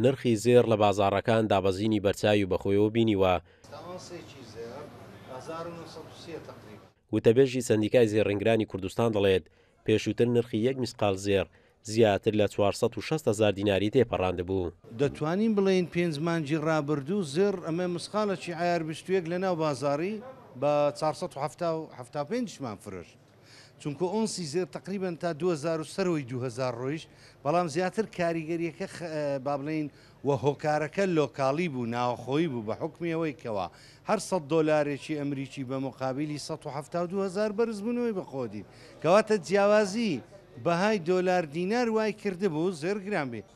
نرخی زێر لە بازاڕەکان دابەزینی بەرچاوی و بەخۆیەوە بینیوە. وتەبێژی سەندیکای زێڕنگرانی کوردستان دەڵێت پێشووتر نرخی یەک میسقال زێر زیاتر لە 460,000 دیناری تێپەڕاندبوو. دەتوانین بڵێین 5 مانجی ڕابردوو زێر ئەمە مسقالەکی عیار 21 لە ناو بازاری بە 475مان فرشت. چونکە ئۆنسی زێر تقریبان تا 2000 سەرۆی 2000 ڕۆیش، بەڵام زیاتر کاریگەریەکە با بڵین وە هۆکارەکە لۆکاڵی بوو، ناوخۆیی بوو بە حکمیەوەی کەوە هەر $100 ئەمریکی بە مقابلی 172,000 بەرز بوونەوەی بەخۆدی کەواتە جیاوازی بەهای دۆلار دینار وای کرده بوو زێر گران بێت.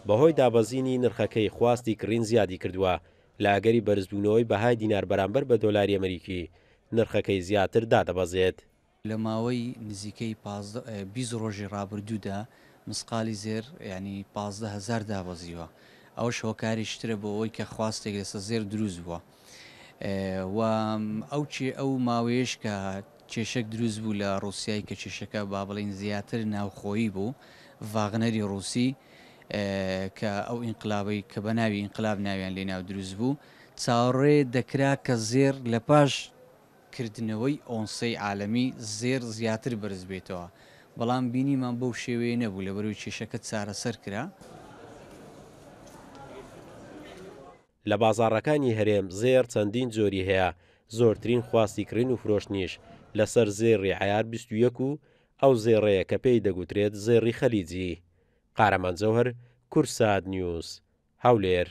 بەهۆی دابەزینی نرخەکەی خواستی کڕین زیادی کردووە لە ئەگەری بەرزبوونەوەی بەهای دینار بەرامبەر بە دۆلاری ئەمریکی نرخەکەی زیاتر دادەبەزێت. لە ماوەی نزیکەی 20 ڕۆژی ڕابردوودا مسقالی زێر ینی 15,000 دابەزیوە. ئەوە شۆکاریشترە بۆ ئەوەی کە خواستێک لەسە زێر دروست بووە و ئەو ماوەیەش کە کێشەک دروست بوو لە ڕوسیای کە کێشەکە با بڵین زیاتر ناوخۆیی بوو ڤاغنەری ڕووسی کە ئەو ئینقلابی کە بە ناوی ئینقلاب ناویان لێ ناو دروست بوو چاوەڕێ دەکرا کە زێر لە پاش کردنەوەی ئۆنسەی عالەمی زێر زیاتر بەرز بێتەوە، بەڵام بینیمان بەو شێوەیە نەبوو لە بەروی کێشەکە چارەسەر کرا. لە بازاڕەکانی هەرێم زێر چەندین جۆری هەیە، زۆرترین خواستی کڕین و فرۆشتنیش لەسەر زێڕی عیار 21 و ئەو زێڕەیە کە پێی دەگوترێت زێڕی خەلیجی. قارەمان جەوهەر، کورسات نیوز، هەولێر.